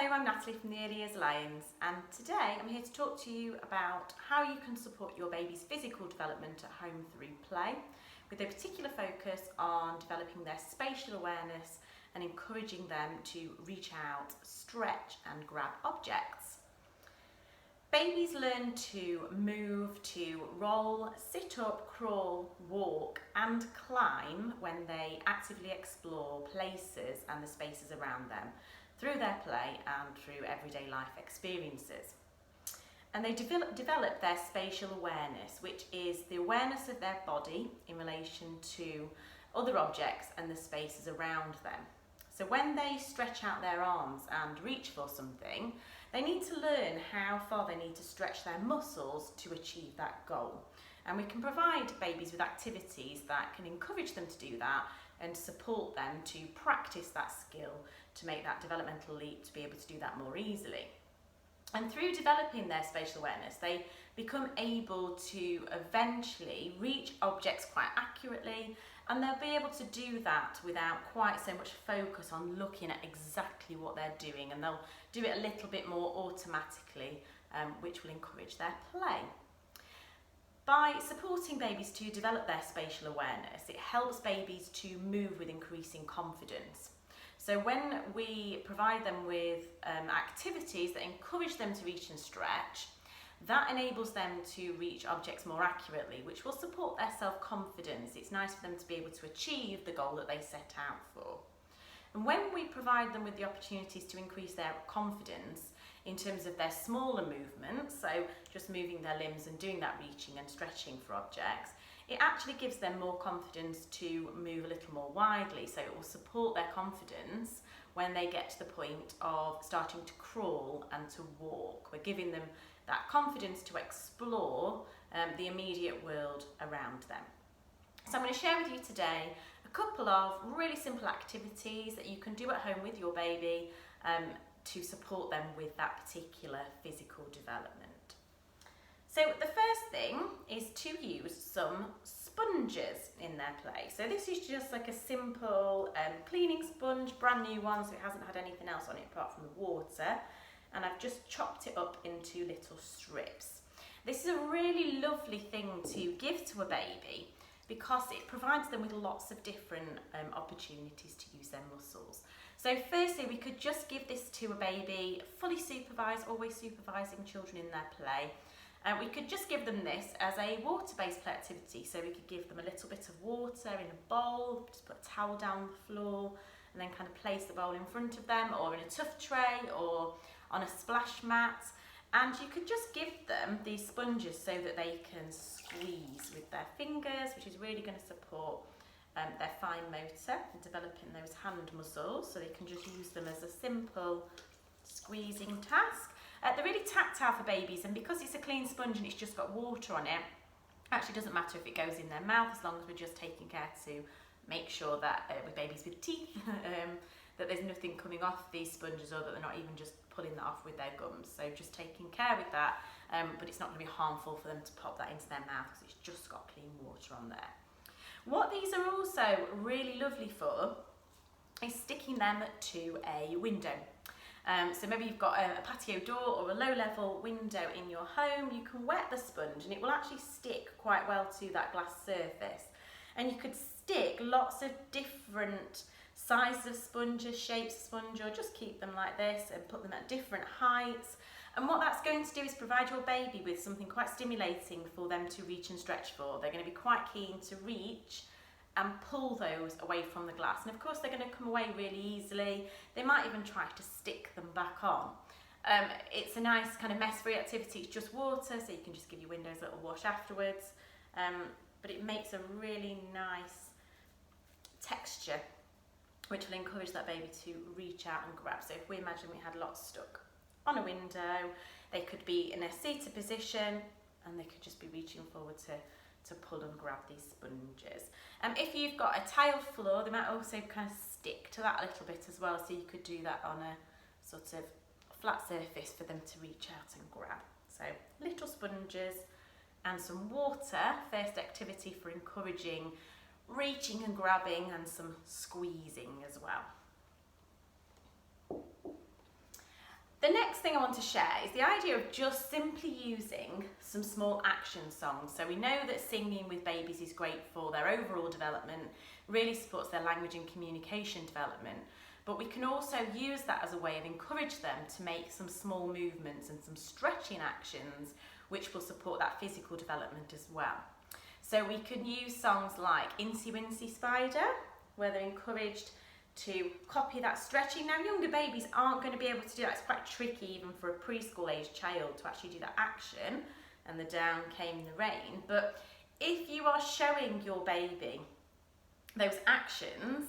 Hello, I'm Natalie from the Early Years Alliance, and today I'm here to talk to you about how you can support your baby's physical development at home through play, with a particular focus on developing their spatial awareness and encouraging them to reach out, stretch and grab objects. Babies learn to move, to roll, sit up, crawl, walk and climb when they actively explore places and the spaces around them through their play and through everyday life experiences. And they develop their spatial awareness, which is the awareness of their body in relation to other objects and the spaces around them. So when they stretch out their arms and reach for something, they need to learn how far they need to stretch their muscles to achieve that goal. And we can provide babies with activities that can encourage them to do that and support them to practice that skill to make that developmental leap to be able to do that more easily. And through developing their spatial awareness, they become able to eventually reach objects quite accurately, and they'll be able to do that without quite so much focus on looking at exactly what they're doing, and they'll do it a little bit more automatically, which will encourage their play. By supporting babies to develop their spatial awareness, it helps babies to move with increasing confidence. So when we provide them with activities that encourage them to reach and stretch, that enables them to reach objects more accurately, which will support their self-confidence. It's nice for them to be able to achieve the goal that they set out for. And when we provide them with the opportunities to increase their confidence in terms of their smaller movements, so just moving their limbs and doing that reaching and stretching for objects, it actually gives them more confidence to move a little more widely. So it will support their confidence when they get to the point of starting to crawl and to walk. We're giving them that confidence to explore the immediate world around them. So I'm going to share with you today a couple of really simple activities that you can do at home with your baby to support them with that particular physical development. So the first thing is to use some sponges in their play. So this is just like a simple cleaning sponge, brand new one, so it hasn't had anything else on it apart from the water. And I've just chopped it up into little strips. This is a really lovely thing to give to a baby because it provides them with lots of different opportunities to use their muscles. So firstly, we could just give this to a baby, fully supervised, always supervising children in their play. We could just give them this as a water-based play activity. So we could give them a little bit of water in a bowl, just put a towel down on the floor and then kind of place the bowl in front of them, or in a tuff tray or on a splash mat. And you could just give them these sponges so that they can squeeze with their fingers, which is really going to support their fine motor and developing those hand muscles, so they can just use them as a simple squeezing task. They're really tactile for babies, and because it's a clean sponge and it's just got water on it, actually doesn't matter if it goes in their mouth, as long as we're just taking care to make sure that with babies with teeth that there's nothing coming off these sponges, or that they're not even just pulling that off with their gums. So just taking care with that, but it's not going to be harmful for them to pop that into their mouth because it's just got clean water on there. What these are also really lovely for is sticking them to a window. So maybe you've got a patio door or a low-level window in your home. You can wet the sponge and it will actually stick quite well to that glass surface. And you could stick lots of different sizes of sponges, shapes of sponge, or just keep them like this and put them at different heights. And what that's going to do is provide your baby with something quite stimulating for them to reach and stretch for. They're going to be quite keen to reach and pull those away from the glass. And of course they're going to come away really easily. They might even try to stick them back on. It's a nice kind of mess-free activity. It's just water, so you can just give your windows a little wash afterwards. But it makes a really nice texture, which will encourage that baby to reach out and grab. So if we imagine we had lots stuck on a window, they could be in a seated position and they could just be reaching forward to pull and grab these sponges. If you've got a tiled floor, they might also kind of stick to that a little bit as well, so you could do that on a sort of flat surface for them to reach out and grab. So little sponges and some water, first activity for encouraging reaching and grabbing, and some squeezing as well. next thing I want to share is the idea of just simply using some small action songs. So we know that singing with babies is great for their overall development, really supports their language and communication development, but we can also use that as a way of encourage them to make some small movements and some stretching actions which will support that physical development as well. So we can use songs like Incy Wincy Spider, where they're encouraged to copy that stretching. Now, younger babies aren't going to be able to do that. It's quite tricky even for a preschool age child to actually do that action, and the down came the rain. But if you are showing your baby those actions,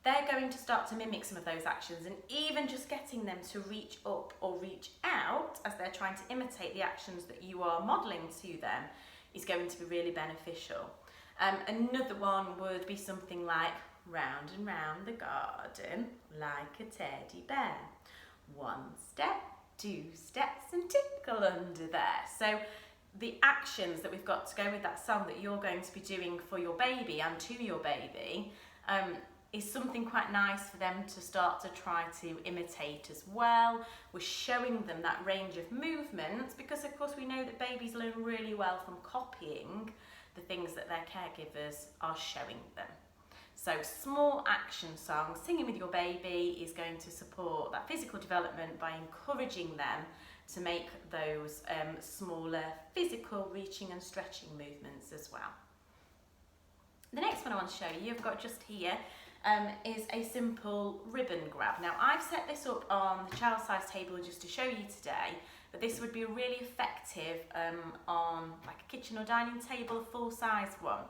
they're going to start to mimic some of those actions, and even just getting them to reach up or reach out as they're trying to imitate the actions that you are modelling to them is going to be really beneficial. Another one would be something like round and round the garden like a teddy bear. 1 step, 2 steps and tickle under there. So the actions that we've got to go with that song that you're going to be doing for your baby and to your baby is something quite nice for them to start to try to imitate as well. We're showing them that range of movements because of course we know that babies learn really well from copying the things that their caregivers are showing them. So small action songs, singing with your baby is going to support that physical development by encouraging them to make those smaller physical reaching and stretching movements as well. The next one I want to show you, I've got just here, is a simple ribbon grab. Now I've set this up on the child size table just to show you today, but this would be really effective on like a kitchen or dining table, a full size one.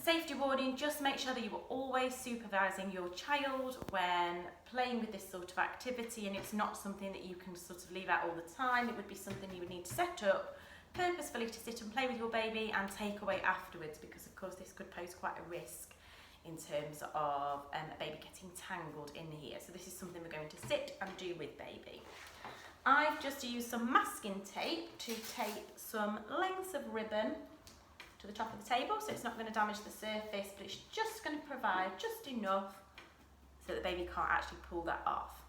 Safety warning, just make sure that you are always supervising your child when playing with this sort of activity, and it's not something that you can sort of leave out all the time. It would be something you would need to set up purposefully to sit and play with your baby and take away afterwards, because of course this could pose quite a risk in terms of a baby getting tangled in here. So this is something we're going to sit and do with baby. I've just used some masking tape to tape some lengths of ribbon to the top of the table, so it's not going to damage the surface, but it's just going to provide just enough so that the baby can't actually pull that off.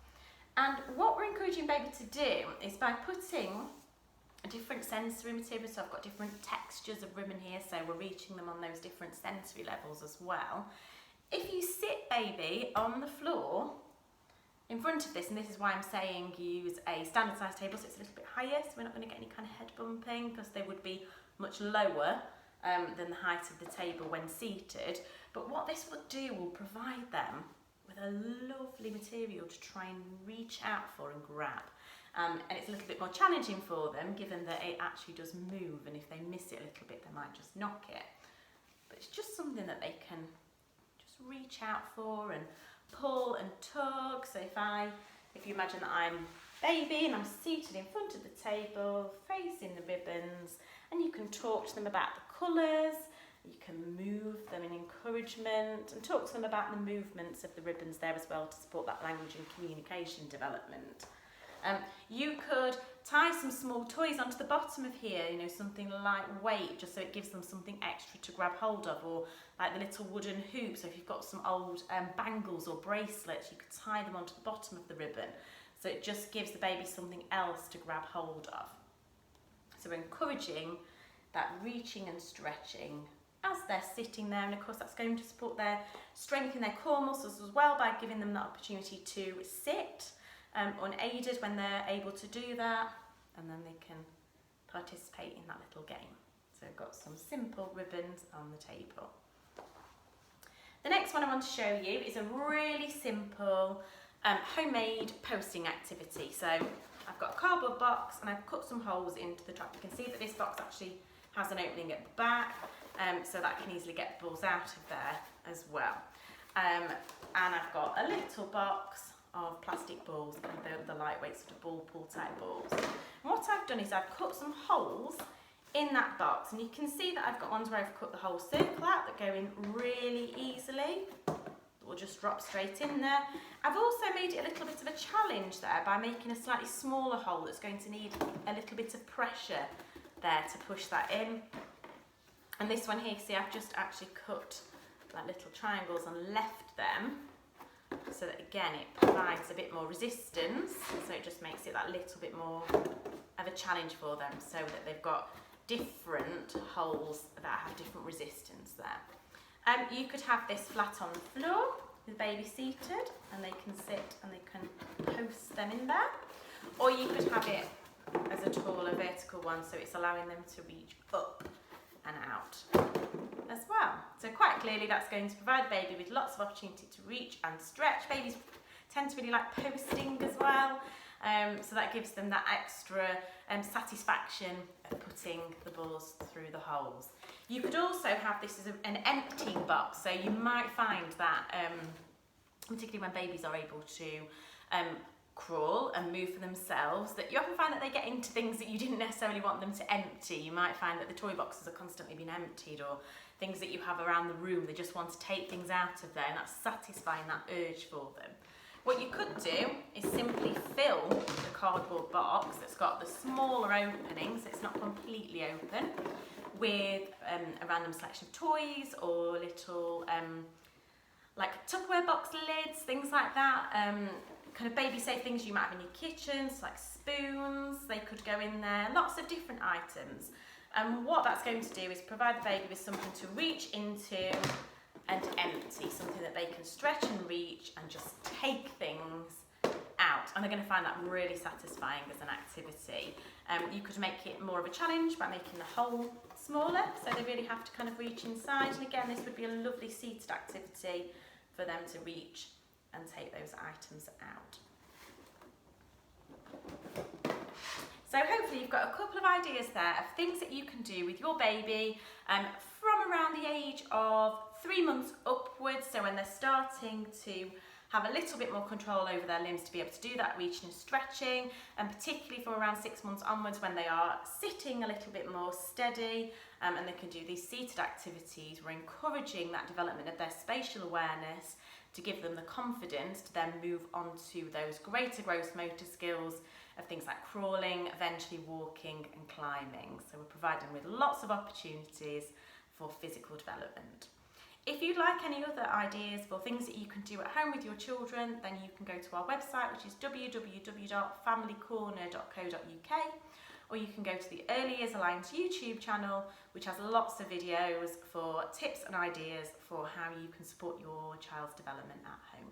And what we're encouraging baby to do is by putting a different sensory material, so I've got different textures of ribbon here, so we're reaching them on those different sensory levels as well. If you sit baby on the floor in front of this, and this is why I'm saying use a standard size table so it's a little bit higher, so we're not going to get any kind of head bumping because they would be much lower than the height of the table when seated. But what this will do will provide them with a lovely material to try and reach out for and grab. And it's a little bit more challenging for them given that it actually does move, and if they miss it a little bit they might just knock it. But it's just something that they can just reach out for and pull and tug. So if you imagine that I'm baby and I'm seated in front of the table facing the ribbons, and you can talk to them about the colours, you can move them in encouragement and talk to them about the movements of the ribbons there as well to support that language and communication development. You could tie some small toys onto the bottom of here, you know, something lightweight, just so it gives them something extra to grab hold of, or like the little wooden hoops. So if you've got some old bangles or bracelets, you could tie them onto the bottom of the ribbon, so it just gives the baby something else to grab hold of. So we're encouraging that reaching and stretching as they're sitting there, and of course that's going to support their strength in their core muscles as well by giving them the opportunity to sit unaided when they're able to do that, and then they can participate in that little game. So I've got some simple ribbons on the table. The next one I want to show you is a really simple homemade posting activity. So I've got a cardboard box and I've cut some holes into the top. You can see that this box actually has an opening at the back, so that can easily get balls out of there as well. And I've got a little box of plastic balls, the lightweight sort of ball pool type balls. And what I've done is I've cut some holes in that box, and you can see that I've got ones where I've cut the whole circle out that go in really easily. Will just drop straight in there. I've also made it a little bit of a challenge there by making a slightly smaller hole that's going to need a little bit of pressure there to push that in. And this one here, see, I've just actually cut like little triangles and left them so that again it provides a bit more resistance, so it just makes it that little bit more of a challenge for them, so that they've got different holes that have different resistance there. You could have this flat on the floor with the baby seated, and they can sit and they can post them in there, or you could have it as a taller vertical one, so it's allowing them to reach up and out as well. So quite clearly that's going to provide the baby with lots of opportunity to reach and stretch. Babies tend to really like posting as well, so that gives them that extra satisfaction of putting the balls through the holes. You could also have this as an emptying box, so you might find that particularly when babies are able to crawl and move for themselves, that you often find that they get into things that you didn't necessarily want them to empty. You might find that the toy boxes are constantly being emptied, or things that you have around the room, they just want to take things out of there, and that's satisfying that urge for them. What you could do is simply fill the cardboard box that's got the smaller opening, so it's not completely open, with a random selection of toys or little like Tupperware box lids, things like that. Kind of baby safe things you might have in your kitchens, like spoons, they could go in there, lots of different items. And what that's going to do is provide the baby with something to reach into and empty, something that they can stretch and reach and just take things out. And they're going to find that really satisfying as an activity. You could make it more of a challenge by making the hole smaller, so they really have to kind of reach inside. And again, this would be a lovely seated activity for them to reach and take those items out. So hopefully you've got a couple of ideas there of things that you can do with your baby from around the age of 3 months upwards, so when they're starting to have a little bit more control over their limbs to be able to do that reaching and stretching, and particularly from around 6 months onwards when they are sitting a little bit more steady, and they can do these seated activities. We're encouraging that development of their spatial awareness to give them the confidence to then move on to those greater gross motor skills of things like crawling, eventually walking and climbing. So we're providing with lots of opportunities for physical development. If you'd like any other ideas for things that you can do at home with your children, then you can go to our website, which is www.familycorner.co.uk, or you can go to the Early Years Alliance YouTube channel, which has lots of videos for tips and ideas for how you can support your child's development at home.